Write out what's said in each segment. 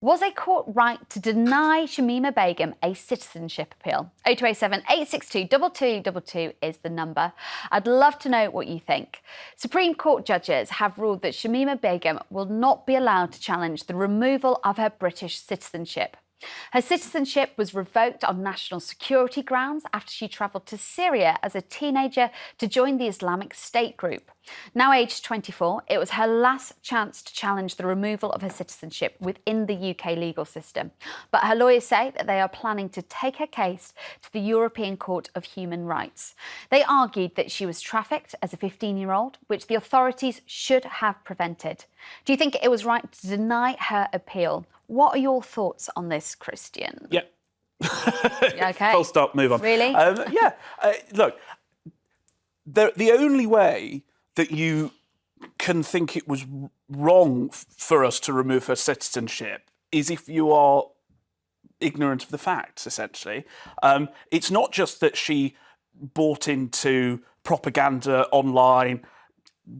Was a court right to deny Shamima Begum a citizenship appeal? 0207 862 2222 is the number. I'd love to know what you think. Supreme Court judges have ruled that Shamima Begum will not be allowed to challenge the removal of her British citizenship. Her citizenship was revoked on national security grounds after she travelled to Syria as a teenager to join the Islamic State Group. Now aged 24, it was her last chance to challenge the removal of her citizenship within the UK legal system. But her lawyers say that they are planning to take her case to the European Court of Human Rights. They argued that she was trafficked as a 15-year-old, which the authorities should have prevented. Do you think it was right to deny her appeal? What are your thoughts on this, Christian? Yeah. Okay. Full stop, move on. Really? Look, the only way that you can think it was wrong for us to remove her citizenship is if you are ignorant of the facts, essentially. It's not just that she bought into propaganda online,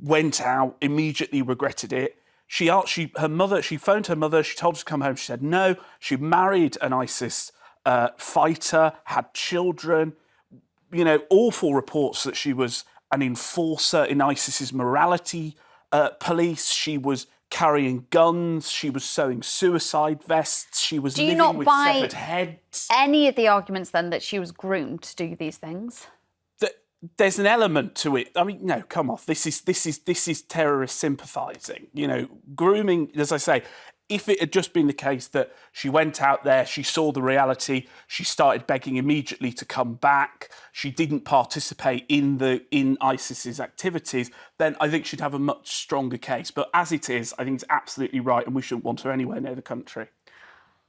went out, immediately regretted it. She phoned her mother, she told her to come home, she said no. She married an ISIS fighter, had children, awful reports that she was an enforcer in ISIS's morality police. She was carrying guns, she was sewing suicide vests, she was living with severed heads. Any of the arguments then that she was groomed to do these things? There's an element to it. I mean, no, come off. This is terrorist sympathising. Grooming. As I say, if it had just been the case that she went out there, she saw the reality, she started begging immediately to come back, she didn't participate in ISIS's activities, then I think she'd have a much stronger case. But as it is, I think it's absolutely right, and we shouldn't want her anywhere near the country.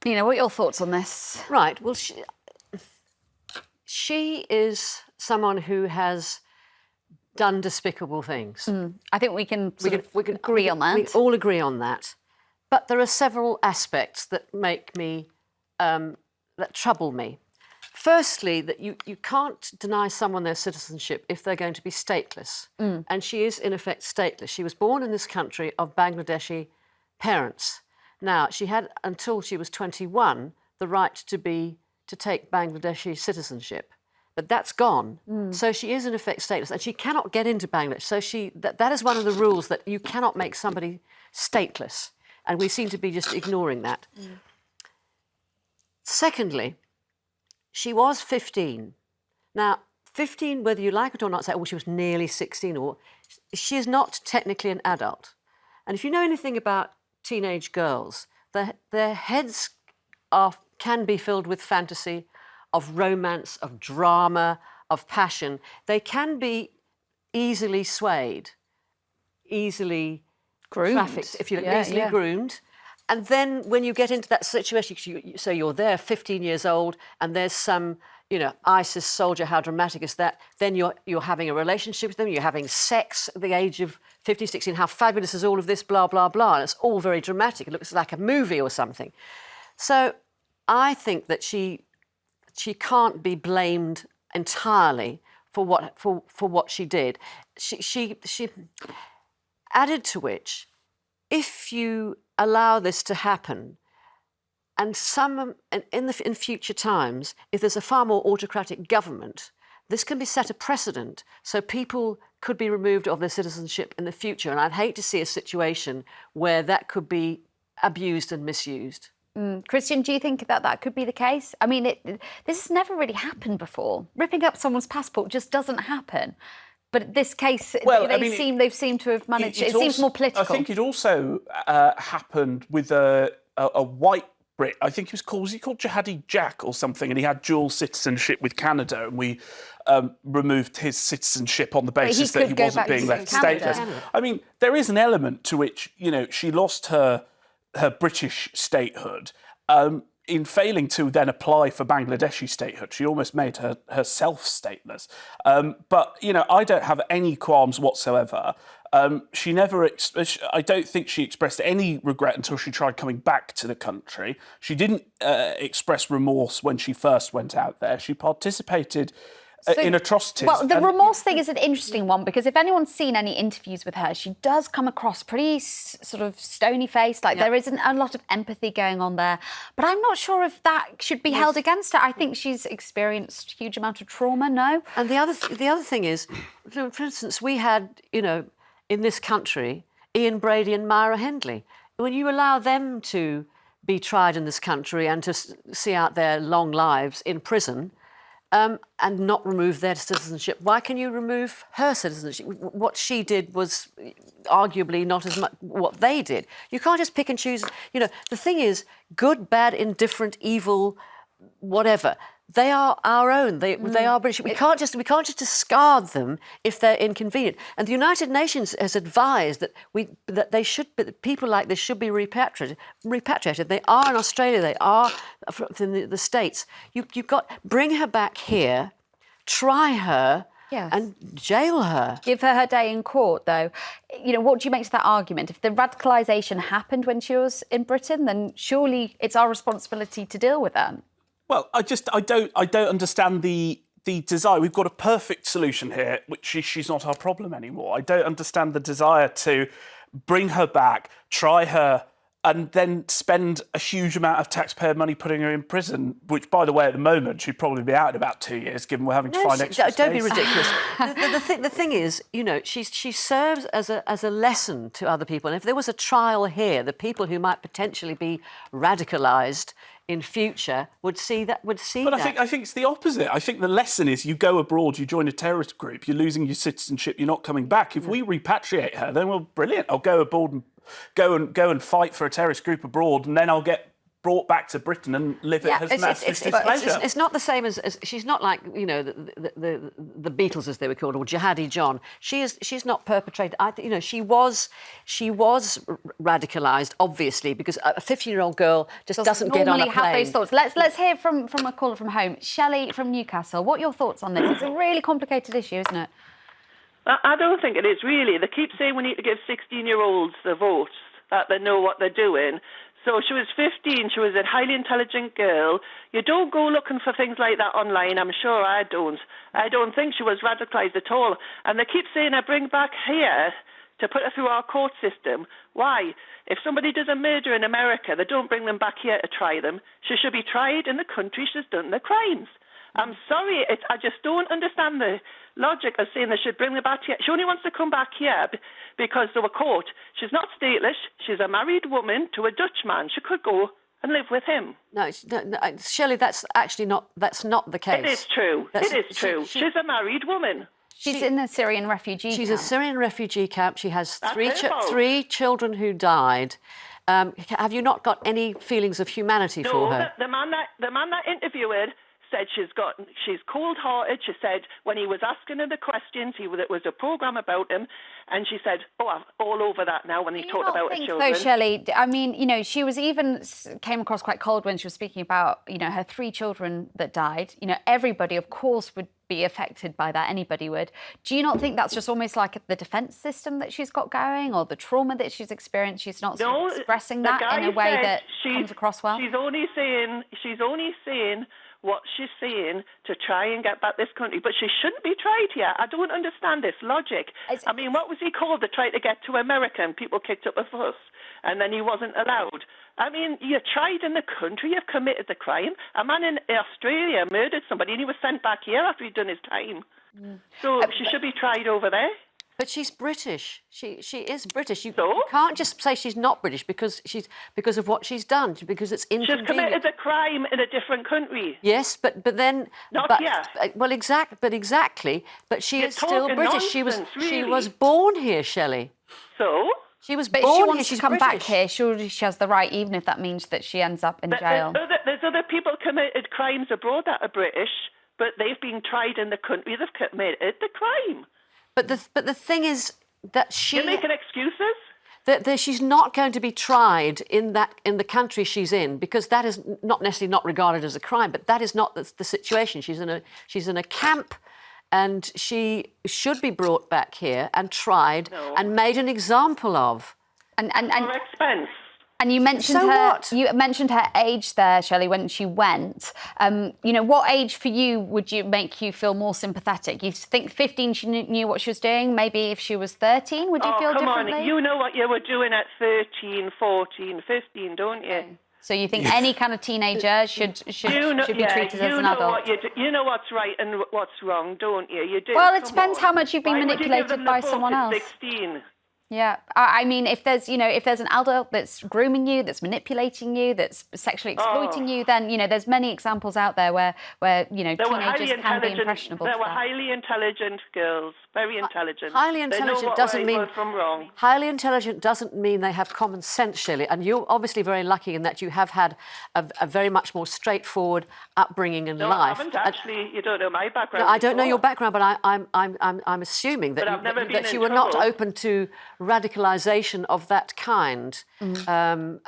Nina, what are your thoughts on this? Right. Well, she is someone who has done despicable things. I think we can agree on that. We all agree on that. But there are several aspects that make me, that trouble me. Firstly, that you can't deny someone their citizenship if they're going to be stateless. And she is, in effect, stateless. She was born in this country of Bangladeshi parents. Now, she had, until she was 21, the right to take Bangladeshi citizenship. But that's gone. So she is in effect stateless, and she cannot get into Bangladesh. So that is one of the rules, that you cannot make somebody stateless, and we seem to be just ignoring that. Secondly, she was 15. Now, 15, whether you like it or not, say, oh, she was nearly 16, or she is not technically an adult. And if you know anything about teenage girls, their heads can be filled with fantasy, of romance, of drama, of passion. They can be easily swayed, easily trafficked, if you like, easily groomed. And then when you get into that situation, so you're there, 15 years old, and there's some, ISIS soldier, how dramatic is that? Then you're having a relationship with them, you're having sex at the age of 15, 16, how fabulous is all of this, blah, blah, blah. And it's all very dramatic. It looks like a movie or something. So I think that she can't be blamed entirely for what she did. She added to which, if you allow this to happen, and in future times, if there's a far more autocratic government, this can be set a precedent, so people could be removed of their citizenship in the future. And I'd hate to see a situation where that could be abused and misused. Christian, do you think that could be the case? I mean, this has never really happened before. Ripping up someone's passport just doesn't happen. But in this case, they've seemed to have managed. It seems more political. I think it also happened with a white Brit. I think was he called Jihadi Jack or something, and he had dual citizenship with Canada, and we removed his citizenship on the basis that he wasn't being left stateless. I mean, there is an element to which, she lost her British statehood. In failing to then apply for Bangladeshi statehood, she almost made herself stateless. But, I don't have any qualms whatsoever. I don't think she expressed any regret until she tried coming back to the country. She didn't express remorse when she first went out there. She participated in atrocities. Well, the remorse thing is an interesting one, because if anyone's seen any interviews with her, she does come across pretty sort of stony-faced, like there isn't a lot of empathy going on there. But I'm not sure if that should be held against her. I think she's experienced a huge amount of trauma, no? And the other thing is, for instance, we had, in this country, Ian Brady and Myra Hindley. When you allow them to be tried in this country and to see out their long lives in prison, and not remove their citizenship, why can you remove her citizenship? What she did was arguably not as much what they did. You can't just pick and choose. The thing is, good, bad, indifferent, evil, whatever. They are our own. They are British. We can't just discard them if they're inconvenient. And the United Nations has advised that people like this should be repatriated. They are in Australia. They are from the States. You've got bring her back here, try her. Yes. And jail her. Give her day in court, though. What do you make to that argument? If the radicalisation happened when she was in Britain, then surely it's our responsibility to deal with that. Well, I don't understand the desire. We've got a perfect solution here, which is she's not our problem anymore. I don't understand the desire to bring her back, try her, and then spend a huge amount of taxpayer money putting her in prison, which, by the way, at the moment, she'd probably be out in about 2 years, given we're having to find extra Don't be space. ridiculous. the thing is, she serves as a lesson to other people. And if there was a trial here, the people who might potentially be radicalised in future would see that. But I think it's the opposite. I think the lesson is you go abroad, you join a terrorist group, you're losing your citizenship, you're not coming back. If we repatriate her, then well, brilliant. I'll go aboard and go and fight for a terrorist group abroad, and then I'll get brought back to Britain and live at Her Majesty's pleasure. It's not the same as she's not like the Beatles, as they were called, or Jihadi John. She's not perpetrated. She was radicalised, obviously, because a 15-year-old girl just doesn't get on a plane. Have those thoughts. Let's hear from a caller from home, Shelley from Newcastle. What are your thoughts on this? It's a really complicated issue, isn't it? I don't think it is, really. They keep saying we need to give 16-year-olds the vote, that they know what they're doing. So she was 15, she was a highly intelligent girl. You don't go looking for things like that online, I'm sure I don't. I don't think she was radicalised at all. And they keep saying I bring back here to put her through our court system. Why? If somebody does a murder in America, they don't bring them back here to try them. She should be tried in the country she's done the crimes. I'm sorry, I just don't understand the logic of saying they should bring her back here. She only wants to come back here because they were caught. She's not stateless. She's a married woman to a Dutchman. She could go and live with him. No, Shelley, that's not the case. It is true. It is true. She's a married woman. She's in a Syrian refugee camp. She's a Syrian refugee camp. She has three children who died. Have you not got any feelings of humanity for her? The man that interviewed said she's cold-hearted. She said when he was asking her the questions, it was a programme about him, and she said, I'm all over that now when he talked about her children. So, Shelley, I mean, she was came across quite cold when she was speaking about, her 3 children that died. Everybody, of course, would be affected by that. Anybody would. Do you not think that's just almost like the defence system that she's got going, or the trauma that she's experienced? She's not expressing that in a way that comes across well? She's only saying what she's saying to try and get back this country, but she shouldn't be tried here. I don't understand this logic. I mean, what was he called to try to get to America, and people kicked up a fuss, and then he wasn't allowed? I mean, you're tried in the country, you've committed the crime. A man in Australia murdered somebody, and he was sent back here after he'd done his time. So she should be tried over there. But she's British. She is British. You So? can't just say she's not British because of what she's done, because it's inconvenient. She's committed a crime in a different country. Yes, but then Not here. Well, exactly. But she is still British. Nonsense, She really. was born here, Shelley. So? She was But born if she here. wants She's to come British. back here, surely she has the right, even if that means that she ends up in jail. There's other people committed crimes abroad that are British, but they've been tried in the country. They've committed the crime. But the thing is that You're making excuses? that she's not going to be tried in the country she's in, because that is not necessarily not regarded as a crime, but that is not the situation. She's in a camp, and she should be brought back here and tried and made an example of. For expense. And you mentioned So her. what? You mentioned her age there, Shelley, when she went. What age for you would make you feel more sympathetic? You think 15 she knew what she was doing? Maybe if she was 13, would you feel come differently? on, you know what you were doing at 13, 14, 15, don't you? Okay. So you think any kind of teenager should be treated as an adult? You know what's right and what's wrong, don't you? You do. Well, it Come depends on. how much you've been Why would you give manipulated them the by vote someone at else. 16? Yeah, I mean, if there's an adult that's grooming you, that's manipulating you, that's sexually exploiting you, then there's many examples out there where teenagers can be impressionable. They were highly intelligent girls, very intelligent. Highly intelligent they know what doesn't right mean was from wrong. Highly intelligent doesn't mean they have common sense, Shirley. And you're obviously very lucky in that you have had a very much more straightforward upbringing in life. No, I haven't actually. You don't know my background. No, I don't know your background, but I'm assuming that you were not open to radicalisation of that kind. And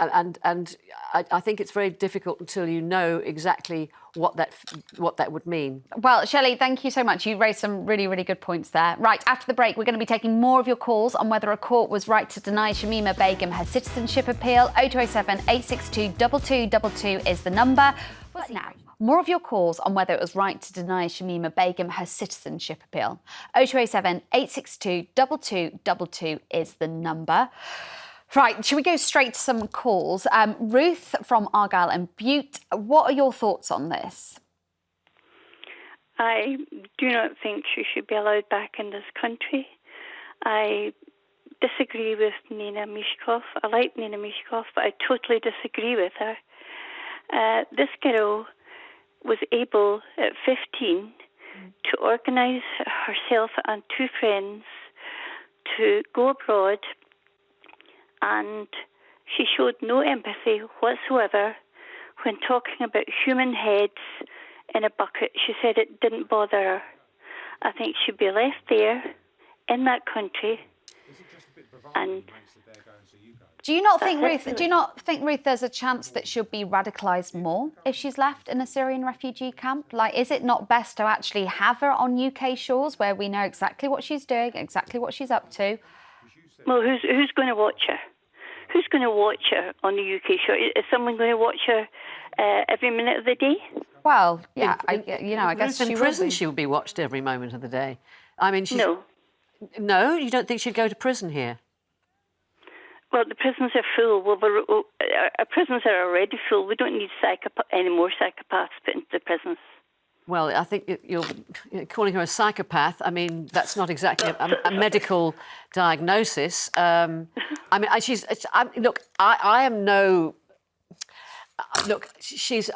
I think it's very difficult until you know exactly what that would mean. Well, Shelley, thank you so much. You raised some really, really good points there. Right, after the break, we're going to be taking more of your calls on whether a court was right to deny Shamima Begum her citizenship appeal. 0207 862 2222 is the number. But now, more of your calls on whether it was right to deny Shamima Begum her citizenship appeal. 0207 862 2222 is the number. Right, should we go straight to some calls? Ruth from Argyll and Bute, what are your thoughts on this? I do not think she should be allowed back in this country. I disagree with Nina Myskow. I like Nina Myskow, but I totally disagree with her. This girl was able, at 15, to organise herself and two friends to go abroad, and she showed no empathy whatsoever when talking about human heads in a bucket. She said it didn't bother her. I think she'd be left there in that country. And do you not think, Ruth, there's a chance that she'll be radicalised more if she's left in a Syrian refugee camp? Like, is it not best to actually have her on UK shores where we know exactly what she's doing, exactly what she's up to? Well, who's going to watch her? Who's going to watch her on the UK shore? Is someone going to watch her every minute of the day? Well, yeah, I guess in she prison will be. she will be watched every moment of the day. I mean, she's... No. No, you don't think she'd go to prison here? Well, the prisons are full. Our prisons are already full. We don't need any more psychopaths put into the prisons. Well, I think you're calling her a psychopath. I mean, that's not exactly a medical diagnosis. I mean, I am no. Look, she's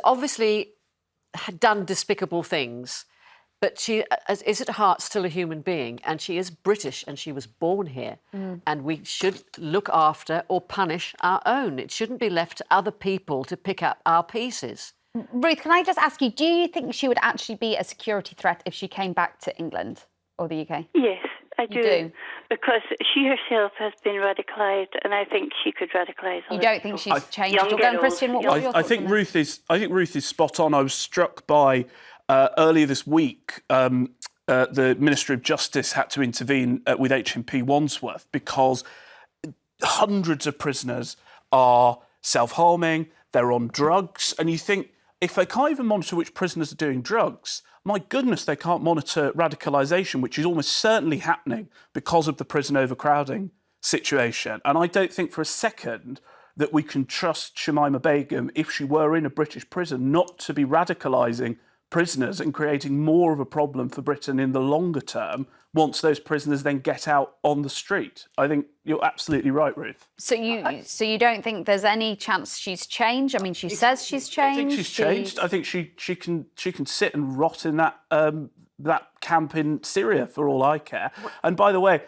obviously done despicable things, but she is at heart still a human being, and she is British, and she was born here, and we should look after or punish our own. It shouldn't be left to other people to pick up our pieces. Ruth, can I just ask you, do you think she would actually be a security threat if she came back to England or the UK? Yes, I do. You do? Because she herself has been radicalised, and I think she could radicalise. You don't think she's changed? Young Or girls, Christian, what are your I thoughts think on this? Ruth is spot on. I was struck by earlier this week. The Ministry of Justice had to intervene with HMP Wandsworth because hundreds of prisoners are self-harming. They're on drugs, and you think, if they can't even monitor which prisoners are doing drugs, my goodness, they can't monitor radicalisation, which is almost certainly happening because of the prison overcrowding situation. And I don't think for a second that we can trust Shamima Begum, if she were in a British prison, not to be radicalising prisoners and creating more of a problem for Britain in the longer term once those prisoners then get out on the street. I think you're absolutely right, Ruth. So you don't think there's any chance she's changed? I mean, she says she's changed. I think she's changed. I think she can sit and rot in that camp in Syria for all I care. And by the way,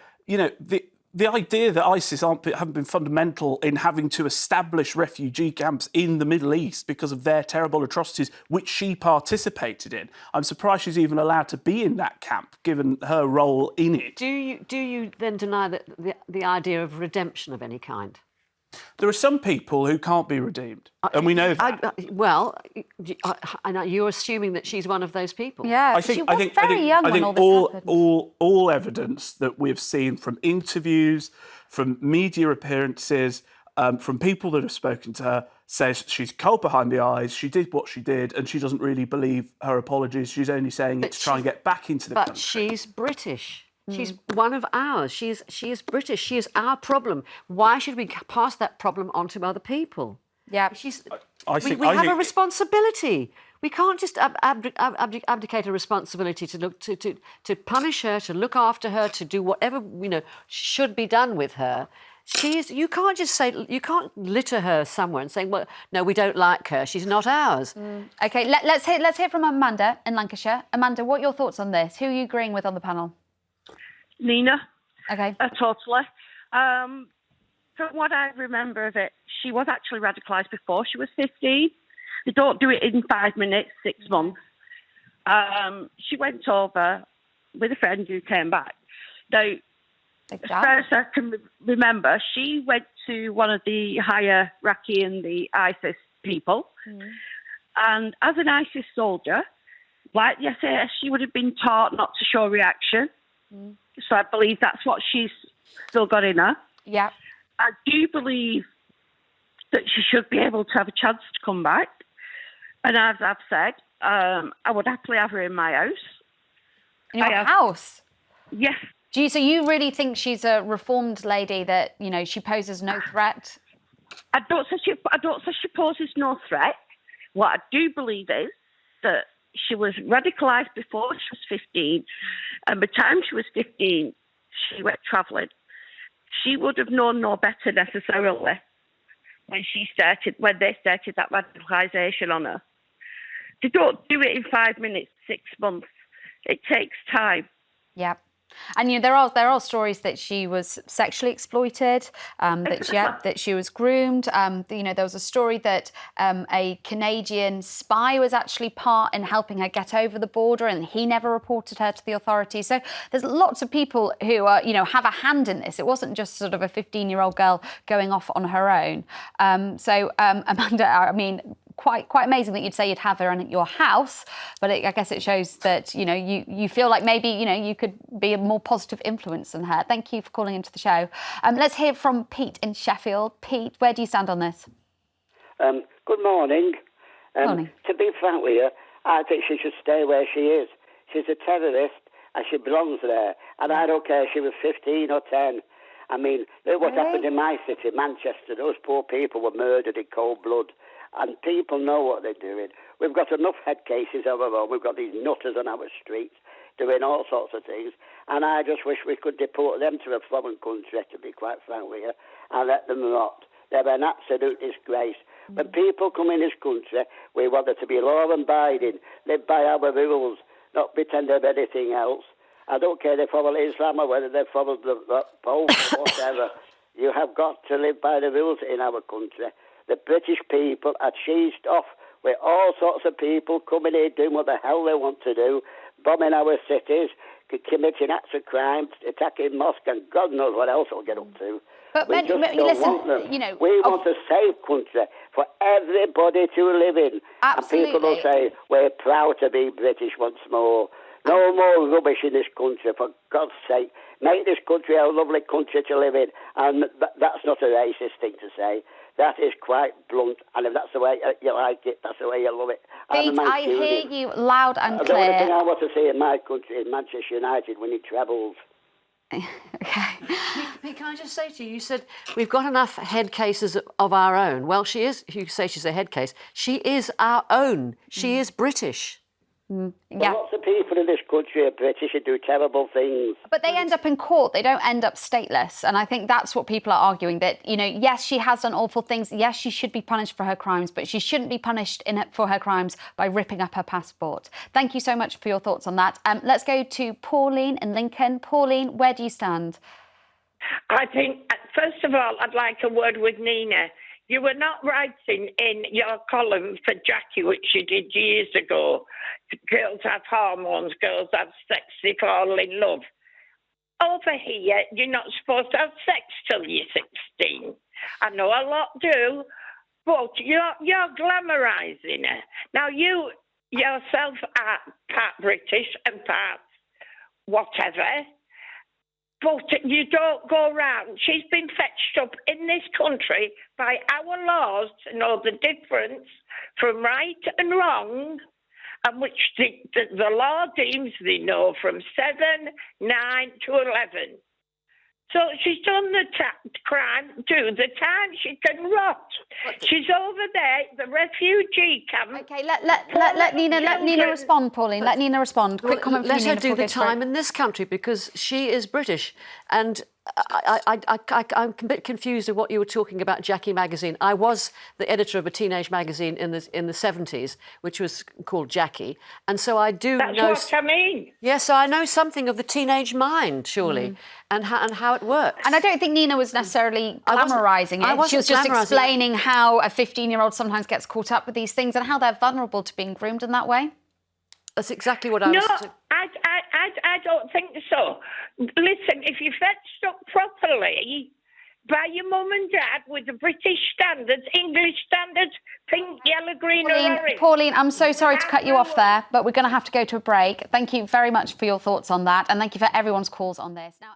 the idea that ISIS haven't been fundamental in having to establish refugee camps in the Middle East because of their terrible atrocities, which she participated in. I'm surprised she's even allowed to be in that camp, given her role in it. Do you then deny that the idea of redemption of any kind? There are some people who can't be redeemed, and we know that. You're assuming that she's one of those people. Yeah, she was very young when all this happened. All evidence that we've seen from interviews, from media appearances, from people that have spoken to her, says she's cold behind the eyes, she did what she did, and she doesn't really believe her apologies. She's only saying it to try and get back into the country. But she's British. She's one of ours. She is British. She is our problem. Why should we pass that problem on to other people? Yeah. We have a responsibility. We can't just abdicate a responsibility to punish her, to look after her, to do whatever should be done with her. You can't just say, you can't litter her somewhere and say, well, no, we don't like her. She's not ours. OK, let's hear from Amanda in Lancashire. Amanda, what are your thoughts on this? Who are you agreeing with on the panel? Nina. OK. Totally. From what I remember of it, she was actually radicalised before she was 15. They don't do it in 5 minutes, 6 months. She went over with a friend who came back. Now, as far as I can remember, she went to one of the hierarchy in the ISIS people. And as an ISIS soldier, like the SAS, she would have been taught not to show reaction. So I believe that's what she's still got in her. Yeah. I do believe that she should be able to have a chance to come back. And as I've said, I would happily have her in my house. In your house? Yes. So you really think she's a reformed lady that, she poses no threat? I don't say she poses no threat. What I do believe is that she was radicalised before she was 15. And by the time she was 15, she went travelling. She would have known no better necessarily when they started that radicalisation on her. They don't do it in 5 minutes, 6 months. It takes time. Yeah. And there are stories that she was sexually exploited, that she was groomed. There was a story that a Canadian spy was actually part in helping her get over the border, and he never reported her to the authorities. So there's lots of people who are, have a hand in this. It wasn't just sort of a 15-year-old girl going off on her own. Amanda, I mean, quite amazing that you'd say you'd have her in your house, but I guess it shows that you feel like maybe you could be a more positive influence than her. Thank you for calling into the show. Let's hear from Pete in Sheffield. Pete, where do you stand on this? Good morning. Morning. To be frank with you, I think she should stay where she is. She's a terrorist and she belongs there, and I don't care if she was 15 or 10. I mean, look what happened in my city, Manchester. Those poor people were murdered in cold blood. And people know what they're doing. We've got enough head cases of our own. We've got these nutters on our streets doing all sorts of things. And I just wish we could deport them to a foreign country, to be quite frank with you, and let them rot. They're an absolute disgrace. When people come in this country, we want them to be law-abiding, live by our rules, not pretend they're anything else. I don't care if they follow Islam or whether they follow the Pope or whatever. You have got to live by the rules in our country. The British people are cheesed off with all sorts of people coming in doing what the hell they want to do, bombing our cities, committing acts of crime, attacking mosques, and God knows what else they'll get up to. But we just don't want them. We want a safe country for everybody to live in. Absolutely. And people will say, we're proud to be British once more. No more rubbish in this country, for God's sake. Make this country a lovely country to live in. And that's not a racist thing to say. That is quite blunt, and if that's the way you like it, that's the way you love it. Pete, I hear you loud and clear. The only thing I want to see in my country is Manchester United when it travels. Okay. Pete, can I just say to you, you said we've got enough head cases of our own. Well, she is, you say she's a head case, she is our own. She is British. Yeah. Well, lots of people in this country are British and do terrible things. But they end up in court. They don't end up stateless. And I think that's what people are arguing, that, yes, she has done awful things. Yes, she should be punished for her crimes, but she shouldn't be punished for her crimes by ripping up her passport. Thank you so much for your thoughts on that. Let's go to Pauline in Lincoln. Pauline, where do you stand? I think, first of all, I'd like a word with Nina. You were not writing in your column for Jackie, which you did years ago, girls have hormones, girls have sex, they fall in love. Over here, you're not supposed to have sex till you're 16. I know a lot do, but you're glamorising it. Now, you yourself are part British and part whatever. But you don't go round. She's been fetched up in this country by our laws to know the difference from right and wrong, and which the law deems they know from 7, 9 to 11. So she's done the crime, do the time, she can rot. She's over there, the refugee camp. Okay, let Nina respond, Pauline. Let Nina respond. Quick comment from Let you, her Nina, do before we the go to break. time in this country because she is British. And I'm a bit confused of what you were talking about, Jackie magazine. I was the editor of a teenage magazine in the 70s, which was called Jackie, and so I do That's know. what I mean. Yes, so I know something of the teenage mind, surely, and how it works. And I don't think Nina was necessarily glamorising it. She was just explaining how a 15-year-old sometimes gets caught up with these things and how they're vulnerable to being groomed in that way. That's exactly what I was. No, I don't think so. Listen, if you're fetched up properly by your mum and dad with the British standards, English standards, pink, yellow, green or orange. Pauline, I'm so sorry to cut you off there, but we're going to have to go to a break. Thank you very much for your thoughts on that, and thank you for everyone's calls on this. Now.